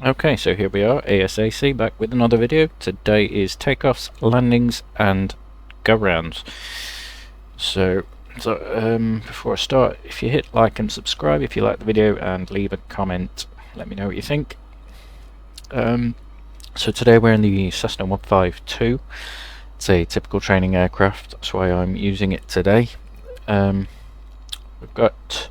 Okay, so here we are, ASAC, back with another video. Today is takeoffs, landings, and go-rounds. So before I start, if you hit like and subscribe if you like the video, and leave a comment, let me know what you think. So today we're in the Cessna 152. It's a typical training aircraft, that's why I'm using it today. We've got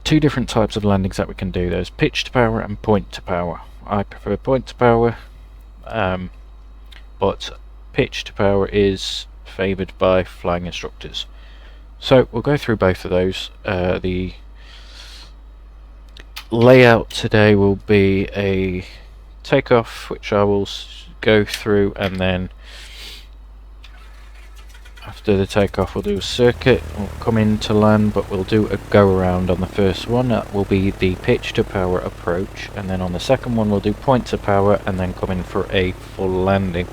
two different types of landings that we can do. There's pitch to power and point to power. I prefer point to power, but pitch to power is favoured by flying instructors. So we'll go through both of those. The layout today will be a takeoff, which I will go through, and then after the takeoff we'll do a circuit, we'll come in to land, but we'll do a go around on the first one. That will be the pitch to power approach, and then on the second one we'll do point to power and then come in for a full landing.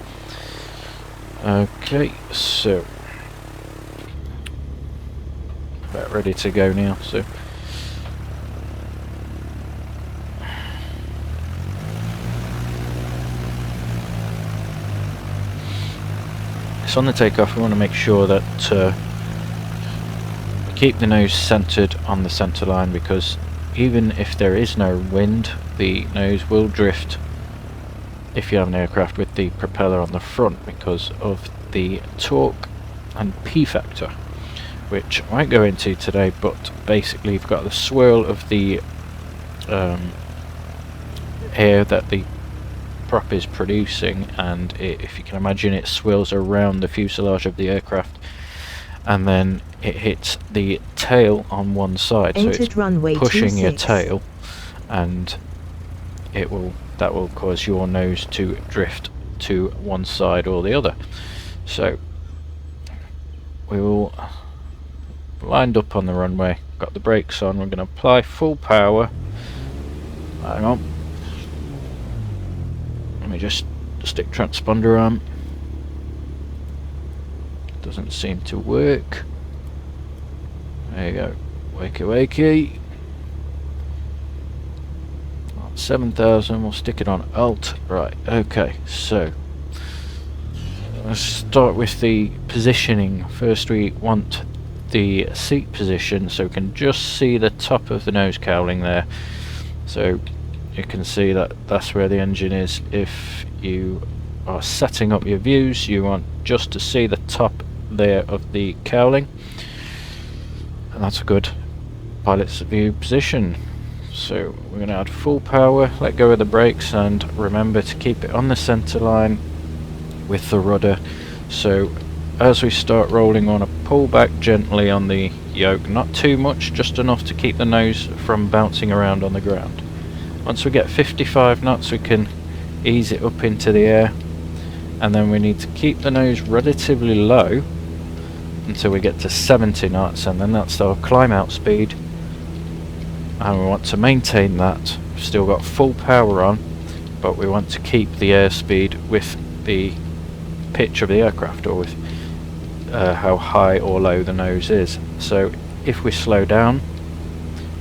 Okay, so about ready to go now. So on the takeoff we want to make sure that we keep the nose centered on the center line, because even if there is no wind, the nose will drift if you have an aircraft with the propeller on the front, because of the torque and P factor, which I won't go into today. But basically you've got the swirl of the air that the prop is producing, and if you can imagine, it swirls around the fuselage of the aircraft, and then it hits the tail on one side, so it's pushing your tail, and that will cause your nose to drift to one side or the other. So we will lined up on the runway, got the brakes on, we're going to apply full power. Hang on, let me just stick transponder on. Doesn't seem to work. There you go. Wakey wakey. 7,000, we'll stick it on alt. Right, okay, so let's start with the positioning. First we want the seat position so we can just see the top of the nose cowling there. So you can see that that's where the engine is. If you are setting up your views, you want just to see the top there of the cowling, and that's a good pilot's view position. So we're going to add full power, let go of the brakes, and remember to keep it on the center line with the rudder. So as we start rolling, we want to pull back gently on the yoke, not too much, just enough to keep the nose from bouncing around on the ground. Once we get 55 knots we can ease it up into the air, and then we need to keep the nose relatively low until we get to 70 knots, and then that's our climb out speed, and we want to maintain that. We've still got full power on, but we want to keep the airspeed with the pitch of the aircraft, or with how high or low the nose is. So if we slow down,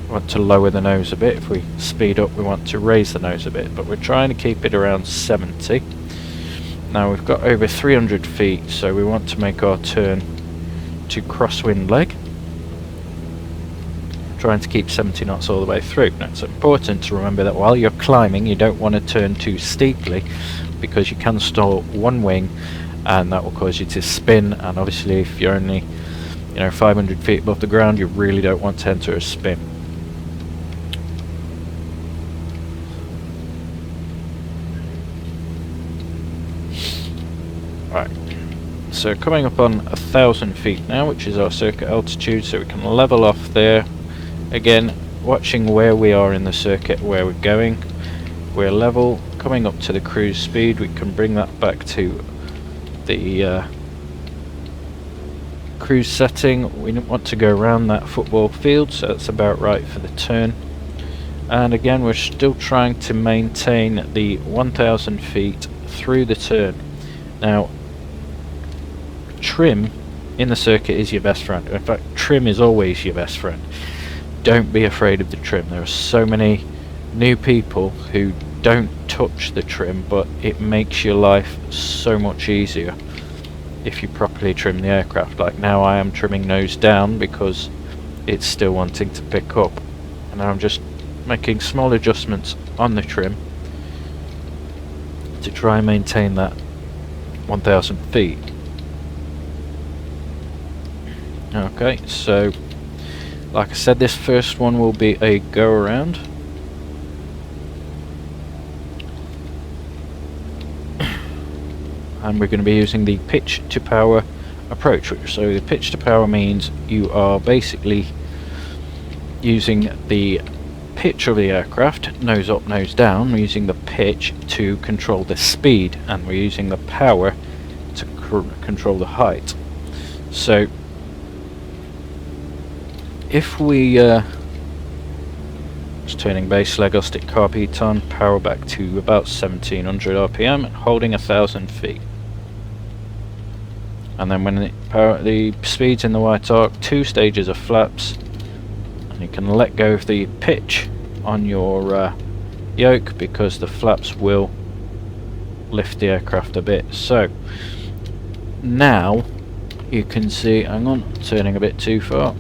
we want to lower the nose a bit. If we speed up, we want to raise the nose a bit, but we're trying to keep it around 70. Now we've got over 300 feet, so we want to make our turn to crosswind leg, trying to keep 70 knots all the way through. Now it's important to remember that while you're climbing you don't want to turn too steeply, because you can stall one wing and that will cause you to spin, and obviously if you're only 500 feet above the ground, you really don't want to enter a spin. Right, so coming up on 1,000 feet now, which is our circuit altitude, so we can level off there. Again, watching where we are in the circuit, where we're going. We're level, coming up to the cruise speed, we can bring that back to the cruise setting. We don't want to go around that football field, so that's about right for the turn. And again, we're still trying to maintain the 1,000 feet through the turn. Now, trim in the circuit is your best friend. In fact, trim is always your best friend. Don't be afraid of the trim. There are so many new people who don't touch the trim, but it makes your life so much easier if you properly trim the aircraft. Like now I am trimming nose down because it's still wanting to pick up, and I'm just making small adjustments on the trim to try and maintain that 1000 feet. Okay, so like I said, this first one will be a go around. And we're going to be using the pitch to power approach. So the pitch to power means you are basically using the pitch of the aircraft, nose up, nose down. We're using the pitch to control the speed, and we're using the power to control the height. So if we just turning base leg, I'll stick carb heat on, power back to about 1700 RPM, and holding 1000 feet. And then when the speed's in the white arc, 2 stages of flaps, and you can let go of the pitch on your yoke because the flaps will lift the aircraft a bit. So now you can see, hang on, turning a bit too far.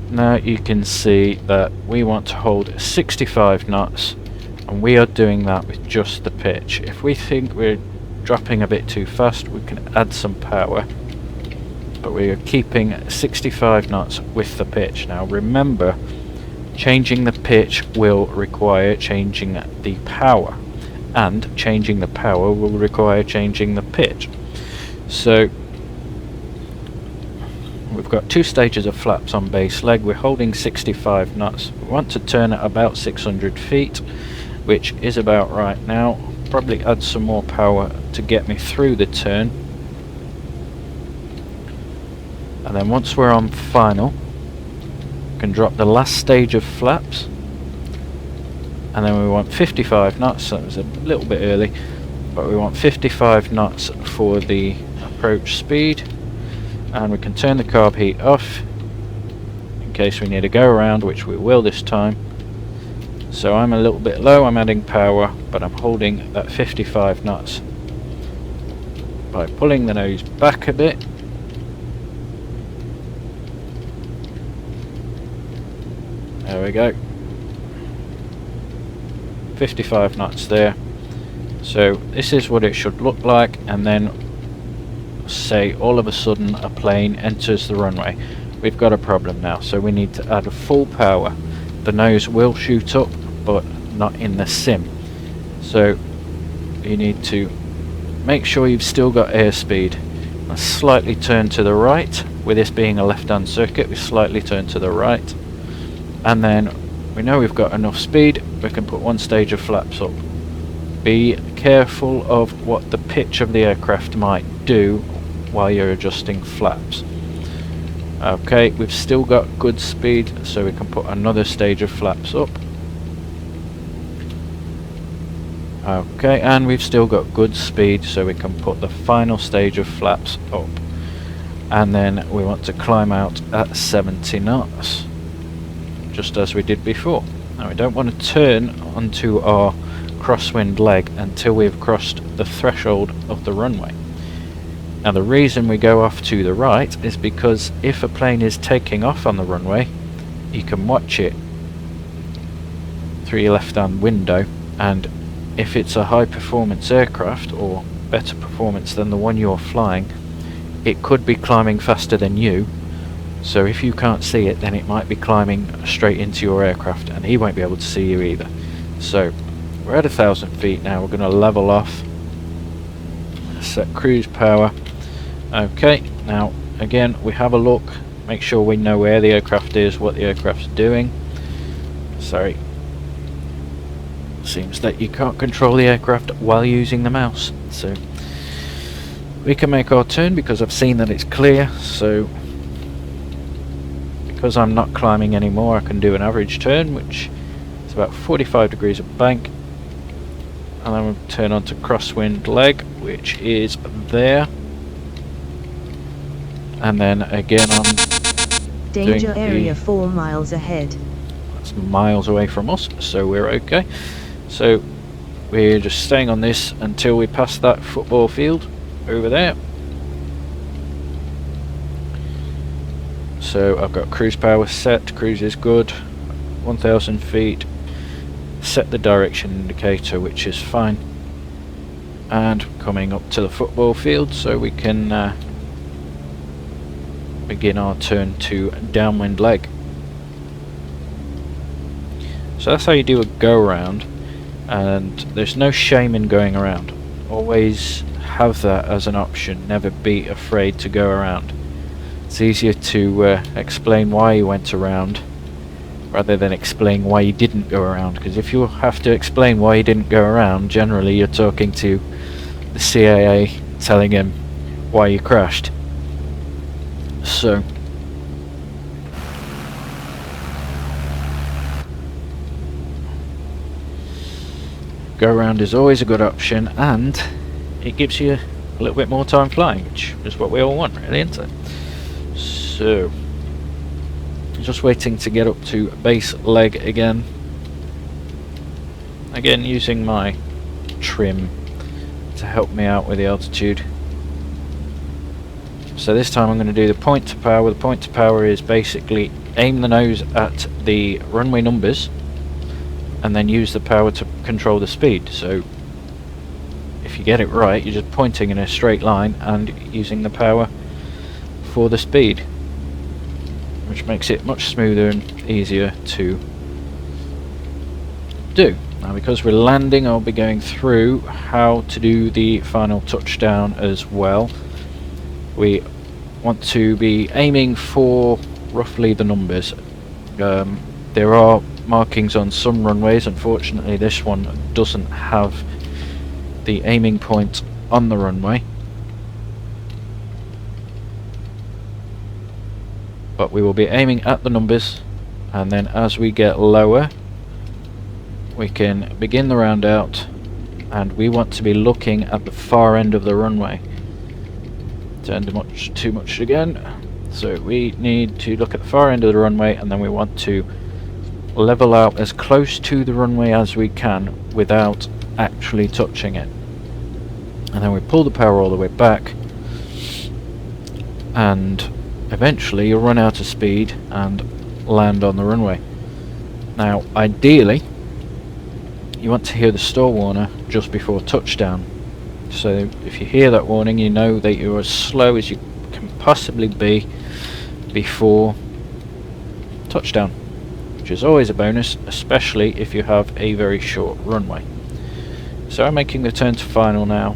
Now you can see that we want to hold 65 knots, and we are doing that with just the pitch. If we think we're dropping a bit too fast, we can add some power, but we are keeping 65 knots with the pitch. Now remember, changing the pitch will require changing the power, and changing the power will require changing the pitch. So we've got 2 stages of flaps on base leg. We're holding 65 knots. We want to turn at about 600 feet, which is about right now. Probably add some more power to get me through the turn. And then once we're on final, we can drop the last stage of flaps. And then we want 55 knots, so it was a little bit early, but we want 55 knots for the approach speed. And we can turn the carb heat off in case we need to go around, which we will this time. So I'm a little bit low, I'm adding power, but I'm holding that 55 knots by pulling the nose back a bit. There we go. 55 knots there. So this is what it should look like, and then say all of a sudden a plane enters the runway. We've got a problem now, so we need to add a full power. The nose will shoot up, but not in the sim. So you need to make sure you've still got airspeed. Let's slightly turn to the right. With this being a left-hand circuit, we slightly turn to the right, and then we know we've got enough speed. We can put 1 stage of flaps up. Be careful of what the pitch of the aircraft might do while you're adjusting flaps. Okay, we've still got good speed, so we can put another stage of flaps up. Okay, and we've still got good speed, so we can put the final stage of flaps up. And then we want to climb out at 70 knots, just as we did before. Now we don't want to turn onto our crosswind leg until we've crossed the threshold of the runway. Now the reason we go off to the right is because if a plane is taking off on the runway, you can watch it through your left-hand window, and if it's a high performance aircraft or better performance than the one you're flying, it could be climbing faster than you. So if you can't see it, then it might be climbing straight into your aircraft, and he won't be able to see you either. So we're at 1000 feet now. We're going to level off, set cruise power. Okay, now again we have a look, make sure we know where the aircraft is, what the aircraft's doing. Sorry, seems that you can't control the aircraft while using the mouse. So we can make our turn because I've seen that it's clear. So because I'm not climbing anymore, I can do an average turn, which is about 45 degrees of bank, and then we'll turn on to crosswind leg, which is there. And then again on danger area 4 miles ahead. It's miles away from us, so we're okay. So we're just staying on this until we pass that football field over there. So I've got cruise power set, cruise is good, 1000 feet, set the direction indicator, which is fine, and coming up to the football field so we can begin our turn to downwind leg. So that's how you do a go around, and there's no shame in going around. Always have that as an option, never be afraid to go around. It's easier to explain why you went around rather than explain why you didn't go around, because if you have to explain why you didn't go around, generally you're talking to the CAA telling him why you crashed. So go around is always a good option, and it gives you a little bit more time flying, which is what we all want, really, isn't it? So just waiting to get up to base leg again using my trim to help me out with the altitude. So this time I'm going to do the point to power. The point to power is basically aim the nose at the runway numbers and then use the power to control the speed. So if you get it right, you're just pointing in a straight line and using the power for the speed, which makes it much smoother and easier to do. Now because we're landing, I'll be going through how to do the final touchdown as well. We want to be aiming for roughly the numbers. There are markings on some runways. Unfortunately this one doesn't have the aiming point on the runway, but we will be aiming at the numbers, and then as we get lower we can begin the round out, and we want to be looking at the far end of the runway. Turned too much again, so we need to look at the far end of the runway, and then we want to level out as close to the runway as we can without actually touching it, and then we pull the power all the way back, and eventually you'll run out of speed and land on the runway. Now ideally you want to hear the stall warner just before touchdown, so if you hear that warning you know that you're as slow as you can possibly be before touchdown, which is always a bonus, especially if you have a very short runway. So I'm making the turn to final now,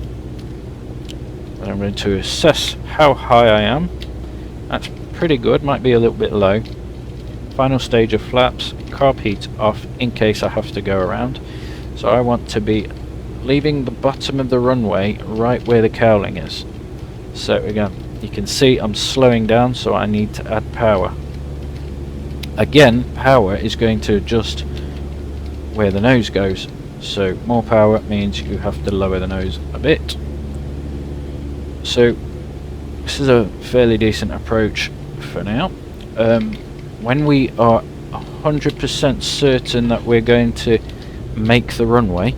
and I'm going to assess how high I am. That's pretty good, might be a little bit low. Final stage of flaps, carb heat off in case I have to go around. So I want to be leaving the bottom of the runway right where the cowling is. So again, you can see I'm slowing down, so I need to add power. Again, power is going to adjust where the nose goes, so more power means you have to lower the nose a bit. So this is a fairly decent approach for now. When we are 100% certain that we're going to make the runway,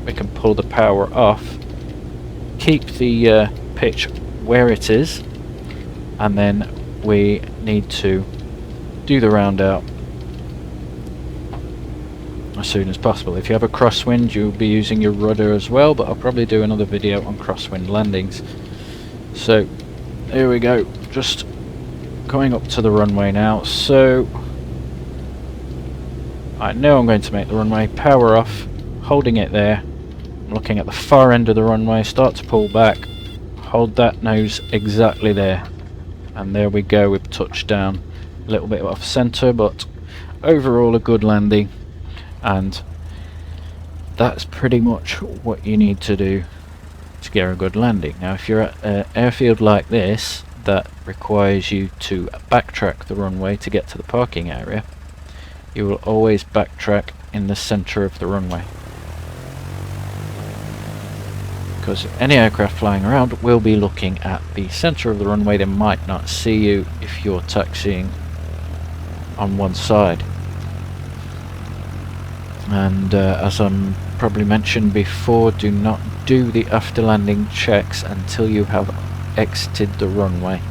we can pull the power off, keep the pitch where it is, and then we need to do the round out as soon as possible. If you have a crosswind, you'll be using your rudder as well, but I'll probably do another video on crosswind landings. So here we go, just going up to the runway now. So I know I'm going to make the runway, power off, holding it there. I'm looking at the far end of the runway, start to pull back, hold that nose exactly there, and there we go with touchdown. A little bit off centre, but overall a good landing, and that's pretty much what you need to do to get a good landing. Now if you're at an airfield like this that requires you to backtrack the runway to get to the parking area, you will always backtrack in the centre of the runway, because any aircraft flying around will be looking at the centre of the runway. They might not see you if you're taxiing on one side. And as I'm probably mentioned before, do not do the after landing checks until you have exited the runway.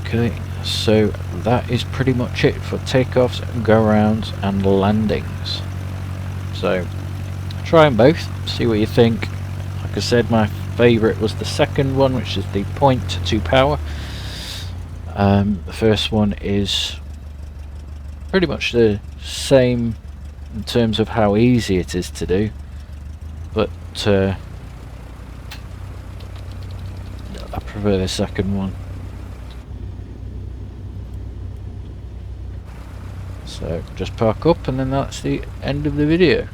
Okay, so that is pretty much it for takeoffs, go-arounds and landings. So try them both, see what you think. Like I said, my favourite was the second one, which is the point to power. The first one is pretty much the same in terms of how easy it is to do, but I prefer the second one. So just park up and then that's the end of the video.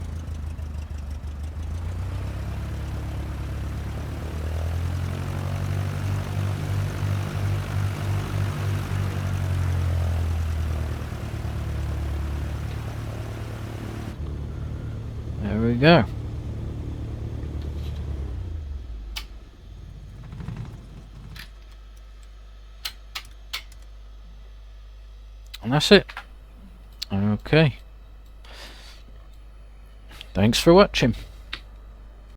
There we go. And that's it. Okay. Thanks for watching.